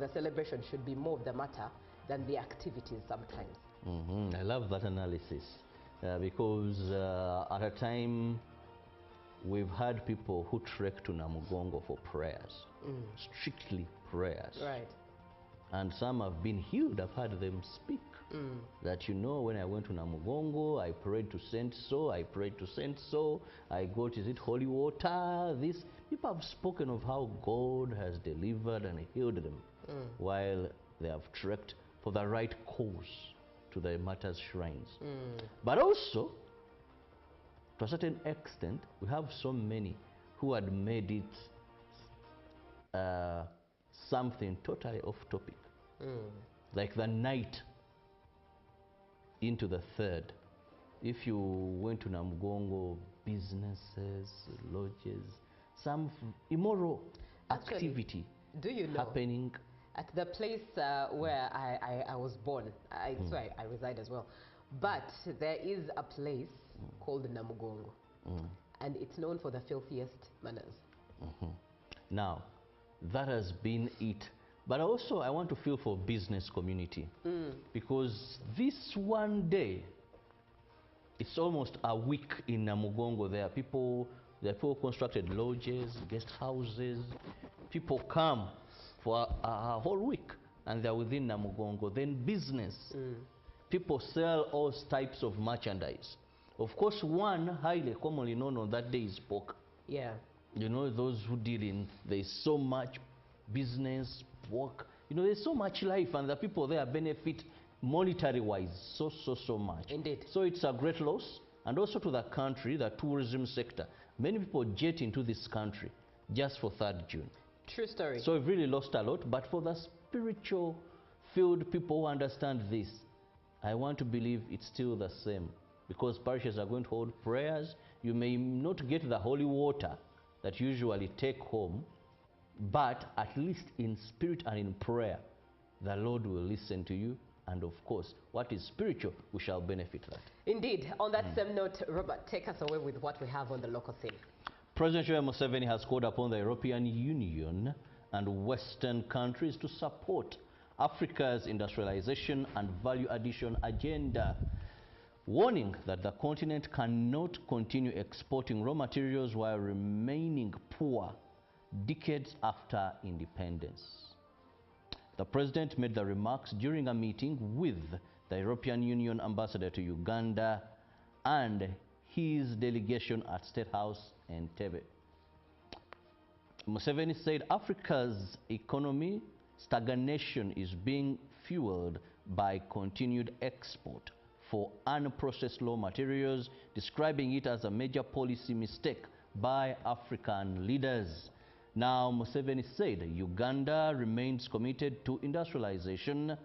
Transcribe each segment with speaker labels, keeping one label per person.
Speaker 1: the celebration should be more of the matter than the activities sometimes.
Speaker 2: I love that analysis because at a time we've had people who trek to Namugongo for prayers, strictly prayers.
Speaker 1: Right.
Speaker 2: And some have been healed. I've heard them speak that, you know, when I went to Namugongo, I prayed to Saint So, I prayed to Saint So, I got, is it holy water? This. People have spoken of how God has delivered and healed them while they have trekked for the right cause to the martyrs' shrines. But also, to a certain extent, we have so many who had made it something totally off topic. Like the night into the 3rd. If you went to Namugongo, businesses, lodges, some immoral activity
Speaker 1: do you know,
Speaker 2: happening.
Speaker 1: At the place where I was born, it's where I reside as well. But there is a place called Namugongo, and it's known for the filthiest manners.
Speaker 2: Now, that has been it. But also, I want to feel for business community because this one day, it's almost a week in Namugongo. There are people constructed lodges, guest houses. People come for a whole week, and they're within Namugongo. Then business. People sell all types of merchandise. Of course, one highly commonly known on that day is pork.
Speaker 1: Yeah.
Speaker 2: You know, those who deal in, there's so much business, work. You know, there's so much life, and the people there benefit monetary-wise so much.
Speaker 1: Indeed.
Speaker 2: So it's a great loss, and also to the country, the tourism sector. Many people jet into this country just for 3rd June.
Speaker 1: True story.
Speaker 2: So we've really lost a lot, but for the spiritual-filled people who understand this, I want to believe it's still the same, because parishes are going to hold prayers. You may not get the holy water that you usually take home, but at least in spirit and in prayer, the Lord will listen to you. And of course, what is spiritual, we shall benefit that.
Speaker 1: Indeed. On that same note, Robert, take us away with what we have on the local scene.
Speaker 2: President Yoweri Museveni has called upon the European Union and Western countries to support Africa's industrialization and value addition agenda, warning that the continent cannot continue exporting raw materials while remaining poor decades after independence. The president made the remarks during a meeting with the European Union ambassador to Uganda and his delegation at State House in Entebbe. Museveni said Africa's economy stagnation is being fueled by continued export for unprocessed raw materials, describing it as a major policy mistake by African leaders. Now, Museveni said Uganda remains committed to industrialization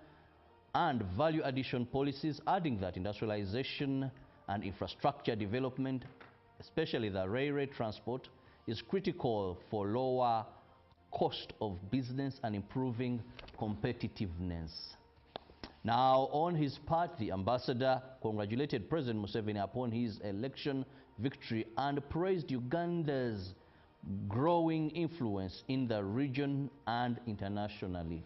Speaker 2: and value addition policies, adding that industrialization and infrastructure development, especially the railway transport, is critical for lower cost of business and improving competitiveness. Now, on his part, the ambassador congratulated President Museveni upon his election victory and praised Uganda's growing influence in the region and internationally.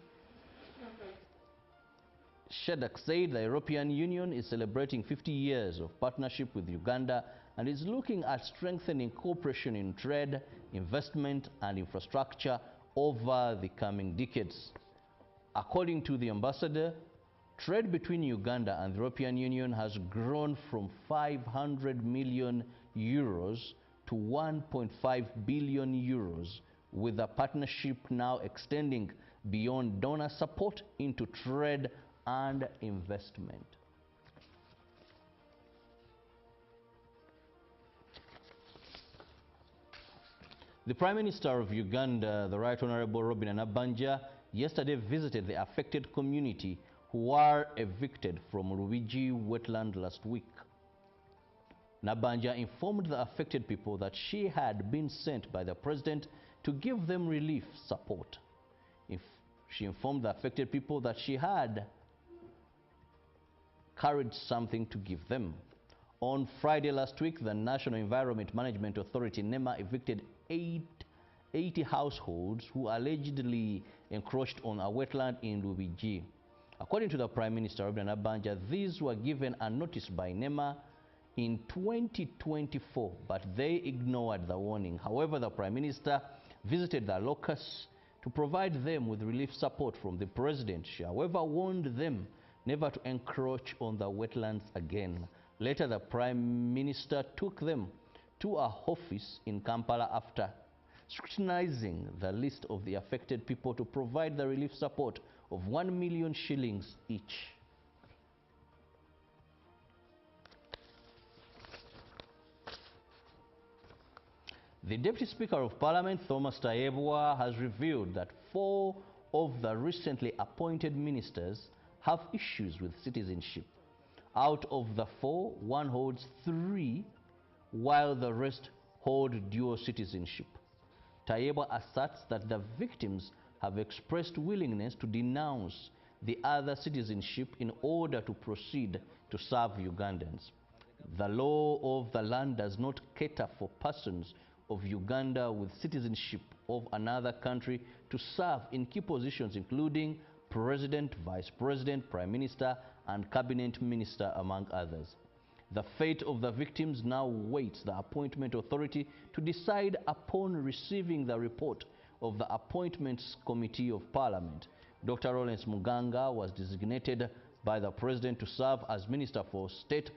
Speaker 2: Shedak said the European Union is celebrating 50 years of partnership with Uganda and is looking at strengthening cooperation in trade, investment, and infrastructure over the coming decades. According to the ambassador, trade between Uganda and the European Union has grown from 500 million euros to 1.5 billion euros, with the partnership now extending beyond donor support into trade and investment. The Prime Minister of Uganda, the Right Honorable Robin Anabanja, yesterday visited the affected community who were evicted from Rubiji wetland last week. Nabanja informed the affected people that she had been sent by the president to give them relief support. She informed the affected people that she had carried something to give them. On Friday last week, the National Environment Management Authority, NEMA, evicted 8 80 households who allegedly encroached on a wetland in Lubigi. According to the Prime Minister, Robert Nabanja, these were given a notice by NEMA in 2024, but they ignored the warning. However, the Prime Minister visited the locus to provide them with relief support from the President. She, however, warned them never to encroach on the wetlands again. Later, the Prime Minister took them to a office in Kampala after scrutinizing the list of the affected people to provide the relief support of 1 million shillings each. The Deputy Speaker of Parliament, Thomas Tayebwa, has revealed that 4 of the recently appointed ministers have issues with citizenship. Out of the 4, one holds 3, while the rest hold dual citizenship. Tayebwa asserts that the victims have expressed willingness to denounce the other citizenship in order to proceed to serve Ugandans. The law of the land does not cater for persons of Uganda with citizenship of another country to serve in key positions including President, Vice President, Prime Minister, and Cabinet Minister, among others. The fate of the victims now waits the Appointment Authority to decide upon receiving the report of the Appointments Committee of Parliament. Dr. Lawrence Muganga was designated by the President to serve as Minister for State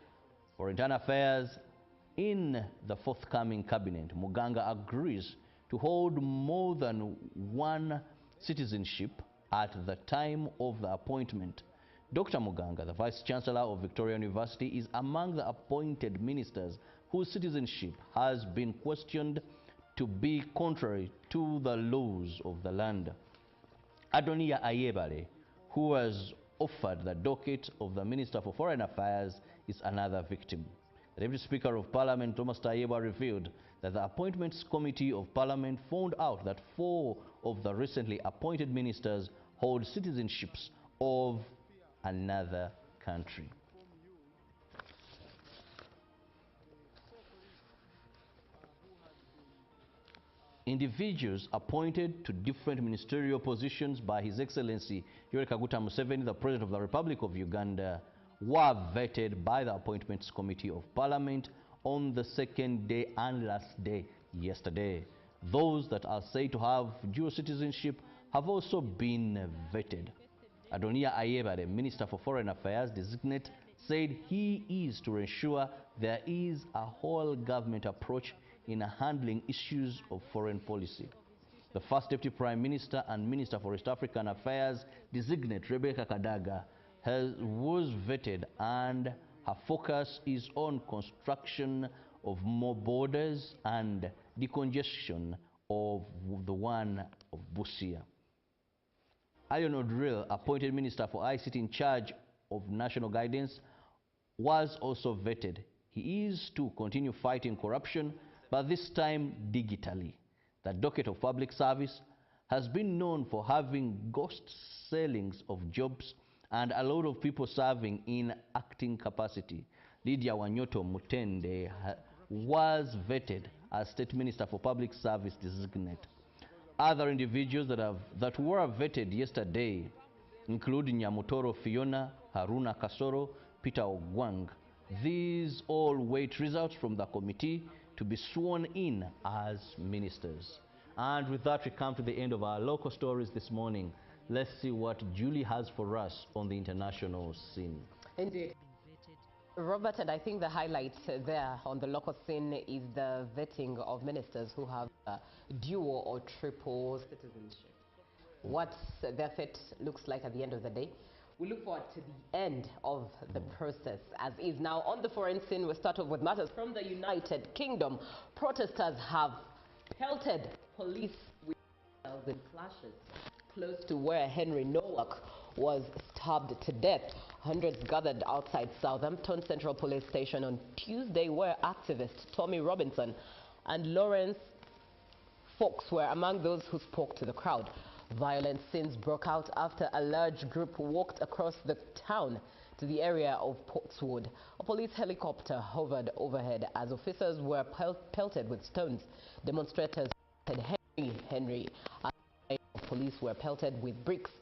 Speaker 2: for Internal Affairs in the forthcoming cabinet. Muganga agrees to hold more than one citizenship at the time of the appointment. Dr. Muganga, the Vice Chancellor of Victoria University, is among the appointed ministers whose citizenship has been questioned to be contrary to the laws of the land. Adoniya Ayebare, who was offered the docket of the Minister for Foreign Affairs, is another victim. The Deputy Speaker of Parliament, Thomas Tayebwa, revealed that the Appointments Committee of Parliament found out that 4 of the recently appointed ministers hold citizenships of another country. Individuals appointed to different ministerial positions by His Excellency Yoweri Kaguta Museveni, the President of the Republic of Uganda, were vetted by the Appointments Committee of Parliament on the second day and last day yesterday. Those that are said to have dual citizenship have also been vetted. Adoniya Ayebare, Minister for Foreign Affairs designate, said he is to ensure there is a whole government approach in handling issues of foreign policy. The First Deputy Prime Minister and Minister for East African Affairs designate, Rebecca Kadaga, was vetted, and her focus is on construction of more borders and decongestion of the one of Busia. Ion Odril, appointed Minister for ICT in charge of national guidance, was also vetted. He is to continue fighting corruption, but this time digitally. The docket of public service has been known for having ghost sellings of jobs and a lot of people serving in acting capacity. Lydia Wanyoto Mutende was vetted as State Minister for Public Service designate. Other individuals that were vetted yesterday include Nyamutoro Fiona, Haruna Kasoro, Peter Ogwang. These all wait results from the committee to be sworn in as ministers. And with that, we come to the end of our local stories this morning. Let's see what Julie has for us on the international scene.
Speaker 1: Indeed. Robert, and I think the highlight there on the local scene is the vetting of ministers who have dual or triple citizenship. What their fate looks like at the end of the day. We look forward to the end of the process as is. Now, on the foreign scene, we start off with matters from the United Kingdom. Protesters have pelted police with shells and clashes close to where Henry Nowak was stabbed to death. Hundreds gathered outside Southampton Central Police Station on Tuesday, where activists Tommy Robinson and Lawrence Fox were among those who spoke to the crowd. Violent scenes broke out after a large group walked across the town to the area of Portswood. A police helicopter hovered overhead as officers were pelted with stones. Demonstrators said Henry. Police were pelted with bricks.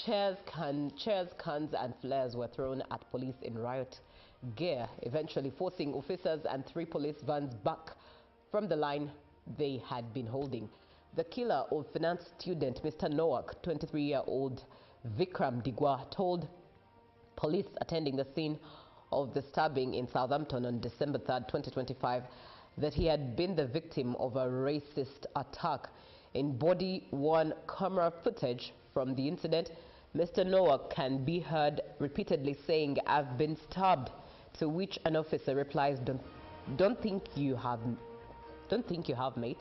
Speaker 1: Chairs, cans, and flares were thrown at police in riot gear, eventually forcing officers and 3 police vans back from the line they had been holding. The killer of finance student Mr. Nowak, 23-year-old Vikram Digwa, told police attending the scene of the stabbing in Southampton on December 3rd, 2025, that he had been the victim of a racist attack. In body-worn camera footage from the incident, Mr. Nowak can be heard repeatedly saying, "I've been stabbed," to which an officer replies, Don't think you have, mate."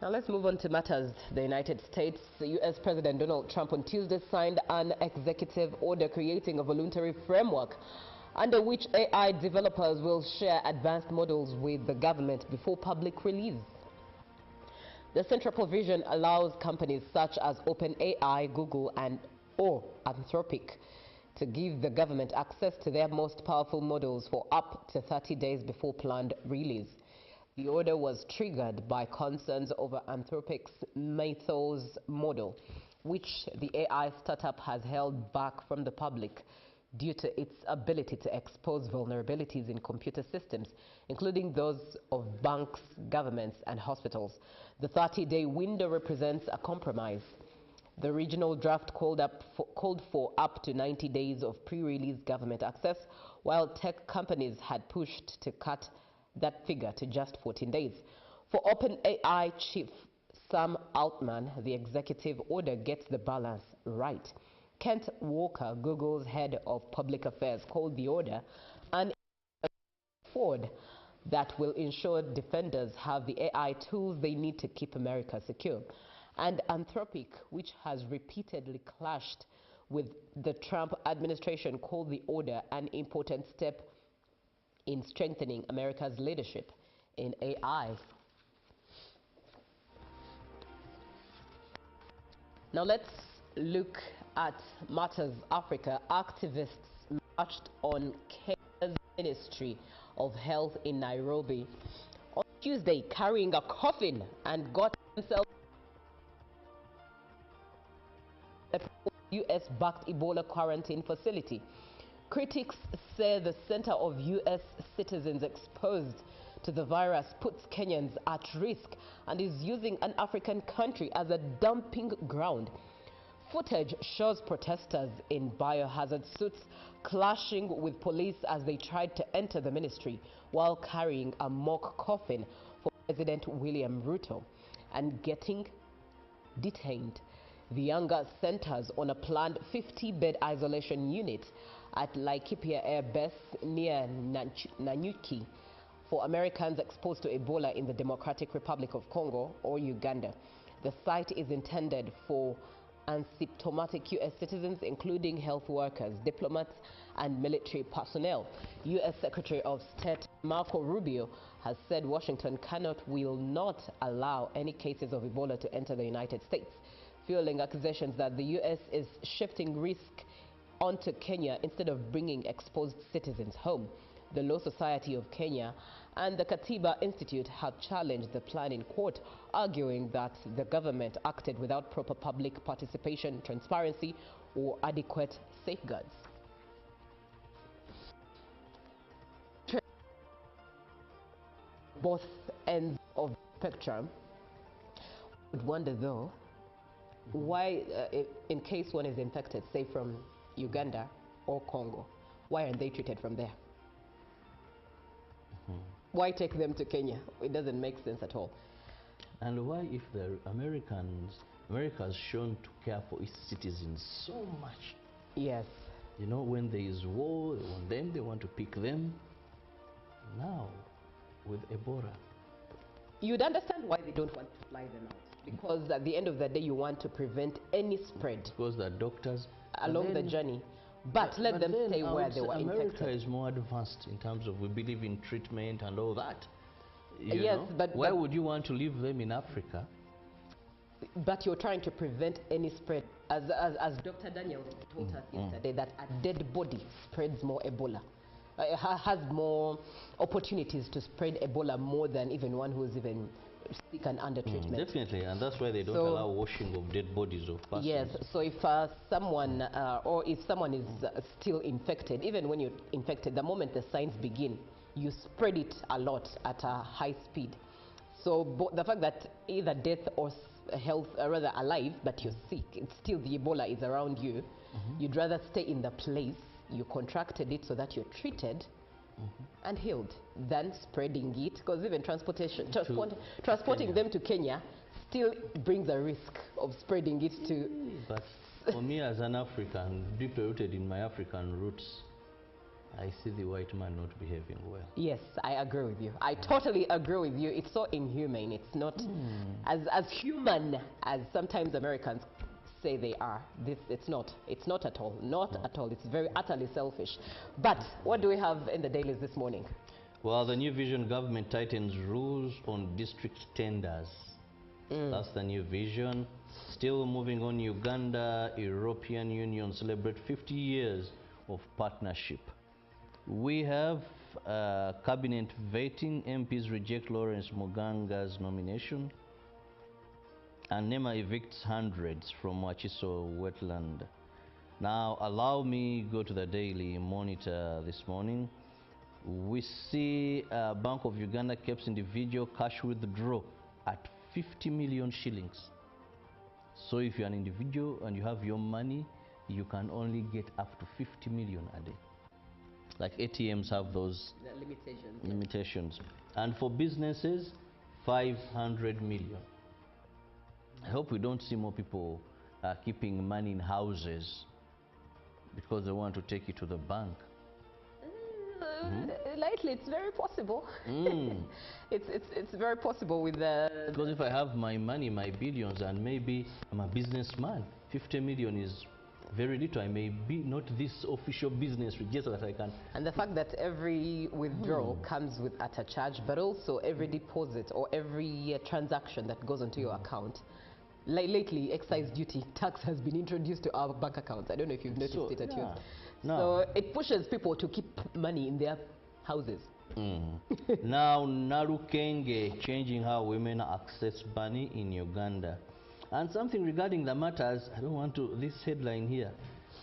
Speaker 1: Now let's move on to matters. The United States, the U.S. President Donald Trump on Tuesday signed an executive order creating a voluntary framework under which AI developers will share advanced models with the government before public release. The central provision allows companies such as OpenAI, Google, or Anthropic to give the government access to their most powerful models for up to 30 days before planned release. The order was triggered by concerns over Anthropic's Mythos model, which the AI startup has held back from the public due to its ability to expose vulnerabilities in computer systems, including those of banks, governments, and hospitals. The 30-day window represents a compromise. The original draft called for up to 90 days of pre-release government access, while tech companies had pushed to cut that figure to just 14 days. For OpenAI chief Sam Altman, the executive order gets the balance right. Kent Walker, Google's head of public affairs, called the order an forward that will ensure defenders have the AI tools they need to keep America secure. And Anthropic, which has repeatedly clashed with the Trump administration, called the order an important step in strengthening America's leadership in AI. Now let's look at matters Africa. Activists marched on Kenya's Ministry of Health in Nairobi on Tuesday carrying a coffin and got themselves a US-backed Ebola quarantine facility. Critics say the center of US citizens exposed to the virus puts Kenyans at risk and is using an African country as a dumping ground. Footage shows protesters in biohazard suits clashing with police as they tried to enter the ministry while carrying a mock coffin for President William Ruto and getting detained. The younger centers on a planned 50-bed isolation unit at Laikipia Air Base near Nanyuki for Americans exposed to Ebola in the Democratic Republic of Congo or Uganda. The site is intended for asymptomatic U.S. citizens, including health workers, diplomats, and military personnel. U.S. Secretary of State Marco Rubio has said Washington will not allow any cases of Ebola to enter the United States, fueling accusations that the U.S. is shifting risk onto Kenya instead of bringing exposed citizens home. The Law Society of Kenya and the Katiba Institute have challenged the plan in court, arguing that the government acted without proper public participation, transparency, or adequate safeguards. Both ends of the spectrum. I would wonder though, why, in case one is infected, say from Uganda or Congo, why aren't they treated from there? Why take them to Kenya? It doesn't make sense at all.
Speaker 2: And why, if the America has shown to care for its citizens so much?
Speaker 1: Yes.
Speaker 2: You know, when there is war on them, they want to pick them. Now, with Ebola.
Speaker 1: You'd understand why they don't want to fly them out. Because at the end of the day, you want to prevent any spread.
Speaker 2: Because the doctors
Speaker 1: along the journey. But let them stay where they were
Speaker 2: America
Speaker 1: infected.
Speaker 2: is more advanced in terms of we believe in treatment and all that.
Speaker 1: Yes, but
Speaker 2: why would you want to leave them in Africa?
Speaker 1: But you're trying to prevent any spread. As Dr. Daniel told us yesterday, that a dead body spreads more Ebola has more opportunities to spread Ebola more than even one who's even sick and under treatment.
Speaker 2: Definitely, and that's why they don't allow washing of dead bodies of persons.
Speaker 1: Yes, so if someone is still infected, even when you're infected, the moment the signs begin, you spread it a lot at a high speed. So the fact that either death or health, rather alive, but you're sick, it's still the Ebola is around you. You'd rather stay in the place you contracted it so that you're treated and healed than spreading it, because even transporting them to Kenya still brings a risk of spreading it to.
Speaker 2: But for me as an African, deeply rooted in my African roots, I see the white man not behaving well. Yes,
Speaker 1: I agree with you. I totally agree with you. It's so inhumane. It's not as human as sometimes Americans say they are. It's not at all. Not at all. It's very utterly selfish. But what do we have in the dailies this morning?
Speaker 2: Well, the New Vision government tightens rules on district tenders. That's the New Vision. Still moving on, Uganda, European Union celebrate 50 years of partnership. We have cabinet vetting. MPs reject Lawrence Muganga's nomination. And NEMA evicts hundreds from Wachiso wetland. Now, allow me go to the Daily Monitor this morning. We see Bank of Uganda keeps individual cash withdrawal at 50 million shillings. So if you're an individual and you have your money, you can only get up to 50 million a day. Like ATMs have those limitations. And for businesses, 500 million. I hope we don't see more people keeping money in houses because they want to take it to the bank.
Speaker 1: Likely, it's very possible. It's very possible with the...
Speaker 2: Because if I have my money, my billions, and maybe I'm a businessman, 50 million is very little. I may be not this official business register that I can.
Speaker 1: And the fact that every withdrawal comes with at a charge, but also every deposit or every transaction that goes onto your account. Lately, excise duty tax has been introduced to our bank accounts. I don't know if you've noticed it at yours. No. So it pushes people to keep money in their houses.
Speaker 2: Now, Narukenge changing how women access money in Uganda. And something regarding the matters, I don't want to, this headline here,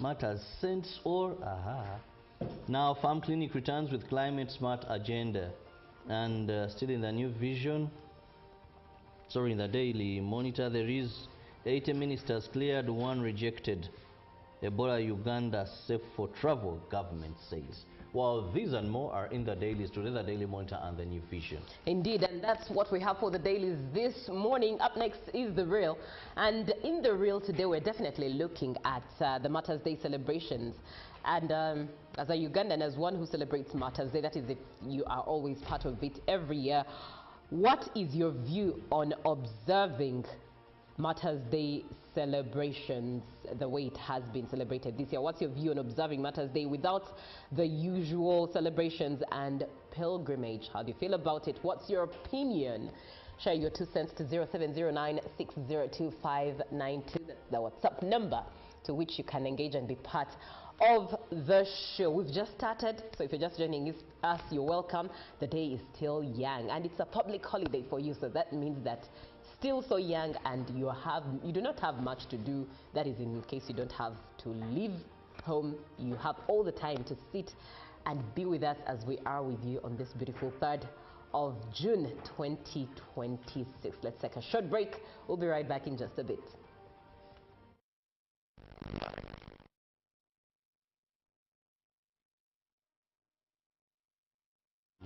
Speaker 2: matters sense or aha. Now, Farm Clinic returns with climate smart agenda. And still in the New Vision, sorry, in the Daily Monitor, there is 80 ministers cleared, 1 rejected. Ebola Uganda safe for travel, government says. Well, these and more are in the dailies today, the Daily Monitor and the New Vision.
Speaker 1: Indeed, and that's what we have for the dailies this morning. Up next is The Real. And in The Real today, we're definitely looking at the Matters Day celebrations. And as a Ugandan, as one who celebrates Matters Day, that is if you are always part of it every year, what is your view on observing Matters Day celebrations the way it has been celebrated this year? What's your view on observing Matters Day without the usual celebrations and pilgrimage? How do you feel about it? What's your opinion? Share your 2 cents to 0709-602-592. That's the WhatsApp number to which you can engage and be part of the show. We've just started, so if you're just joining us, you're welcome. The day is still young and it's a public holiday for you, so that means that still so young and you do not have much to do. That is in case you don't have to leave home. You have all the time to sit and be with us as we are with you on this beautiful 3rd of June 2026. Let's take a short break. We'll be right back in just a bit.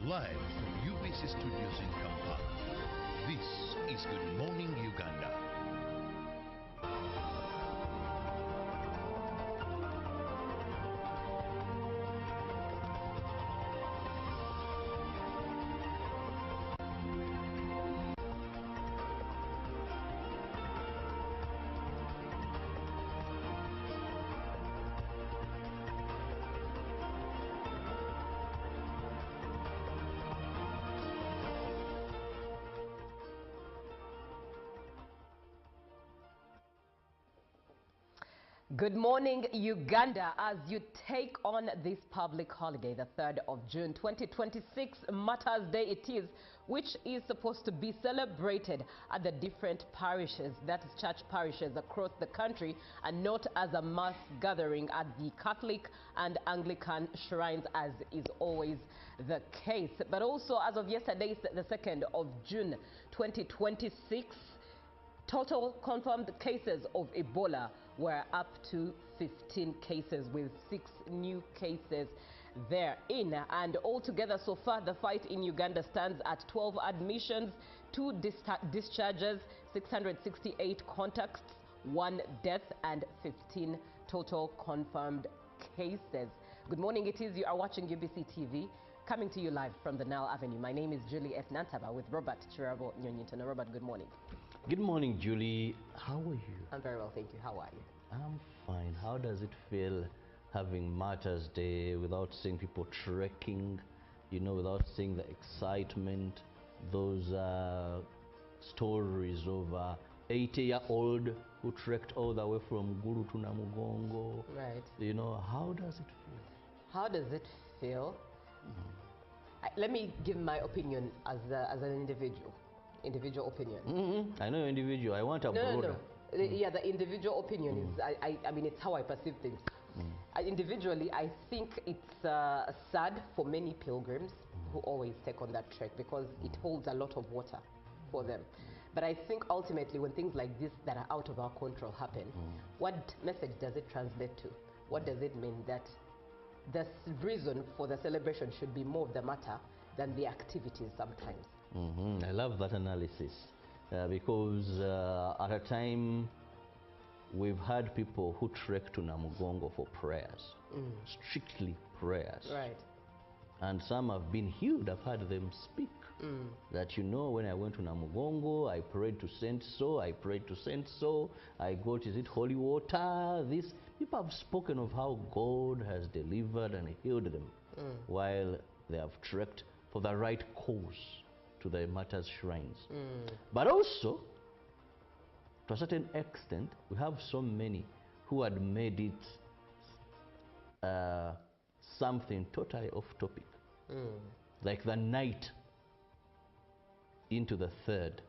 Speaker 3: Live from UBC Studios in Kampala, this is Good Morning Uganda.
Speaker 1: Good morning, Uganda, as you take on this public holiday, the 3rd of June 2026, Martyrs' Day it is, which is supposed to be celebrated at the different parishes, that is church parishes across the country, and not as a mass gathering at the Catholic and Anglican shrines, as is always the case. But also, as of yesterday, the 2nd of June 2026, total confirmed cases of Ebola were up to 15 cases, with 6 new cases therein. And altogether, so far, the fight in Uganda stands at 12 admissions, 2 discharges, 668 contacts, 1 death, and 15 total confirmed cases. Good morning, it is. You are watching UBC TV, coming to you live from the Nile Avenue. My name is Julie F. Nantaba with Robert Chirabo Nyonyintona. Robert, good morning.
Speaker 2: Good morning, Julie. How are you?
Speaker 1: I'm very well, thank you. How are you?
Speaker 2: I'm fine. How does it feel having Martyrs' Day without seeing people trekking, you know, without seeing the excitement, those stories of 80-year-old who trekked all the way from Gulu to Namugongo?
Speaker 1: Right.
Speaker 2: You know, how does it feel?
Speaker 1: How does it feel? Let me give my opinion as an individual opinion.
Speaker 2: I know individual. I want a broader.
Speaker 1: No. Yeah, the individual opinion is, I mean, it's how I perceive things. Individually, I think it's sad for many pilgrims who always take on that trek, because it holds a lot of water for them. But I think ultimately, when things like this that are out of our control happen, what message does it translate to? What does it mean? That the reason for the celebration should be more of the matter than the activities sometimes.
Speaker 2: I love that analysis, because at a time we've had people who trek to Namugongo for prayers, strictly prayers.
Speaker 1: Right.
Speaker 2: And some have been healed. I've heard them speak that, you know, when I went to Namugongo, I prayed to Saint So, I prayed to Saint So, I got, is it holy water? This. People have spoken of how God has delivered and healed them while they have trekked for the right cause to the Martyrs' shrines. But also, to a certain extent, we have so many who had made it something totally off topic. Like the night into the 3rd.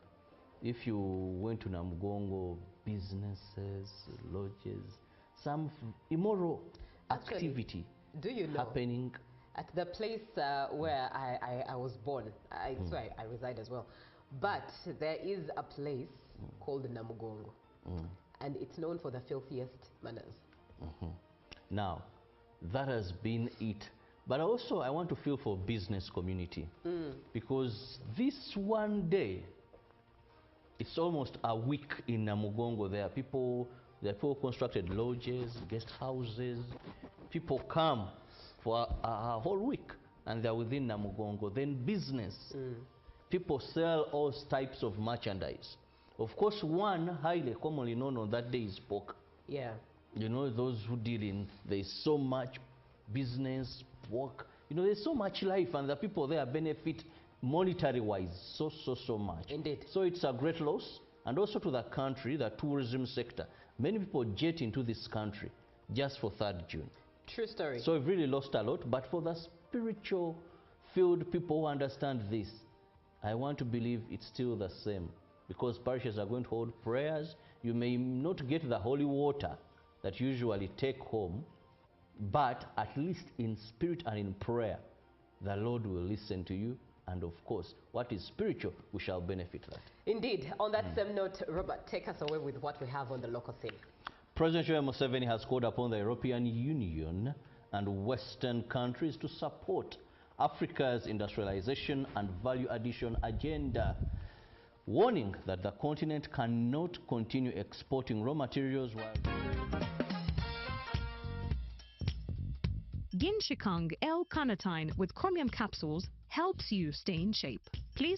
Speaker 2: If you went to Namugongo, businesses, lodges, some immoral activity
Speaker 1: do you know,
Speaker 2: happening.
Speaker 1: At the place where I was born, it's where I reside as well. But there is a place called Namugongo, and it's known for the filthiest manners.
Speaker 2: Now, that has been it. But also, I want to feel for business community, because this one day, it's almost a week in Namugongo. There are people constructed lodges, guest houses. People come for a whole week, and they're within Namugongo. Then business. People sell all types of merchandise. Of course, one highly commonly known on that day is pork.
Speaker 1: Yeah. You
Speaker 2: know, those who deal in, there's so much business, work. You know, there's so much life, and the people there benefit monetary-wise so much.
Speaker 1: Indeed.
Speaker 2: So it's a great loss, and also to the country, the tourism sector. Many people jet into this country just for 3rd June.
Speaker 1: True story.
Speaker 2: So we've really lost a lot, but for the spiritual-filled people who understand this, I want to believe it's still the same, because parishes are going to hold prayers. You may not get the holy water that you usually take home, but at least in spirit and in prayer, the Lord will listen to you. And of course, what is spiritual, we shall benefit that.
Speaker 1: Indeed. On that same note, Robert, take us away with what we have on the local scene.
Speaker 2: President Yoweri Museveni has called upon the European Union and Western countries to support Africa's industrialization and value addition agenda, warning that the continent cannot continue exporting raw materials while...
Speaker 4: Ginshikang L-carnitine with chromium capsules helps you stay in shape. Please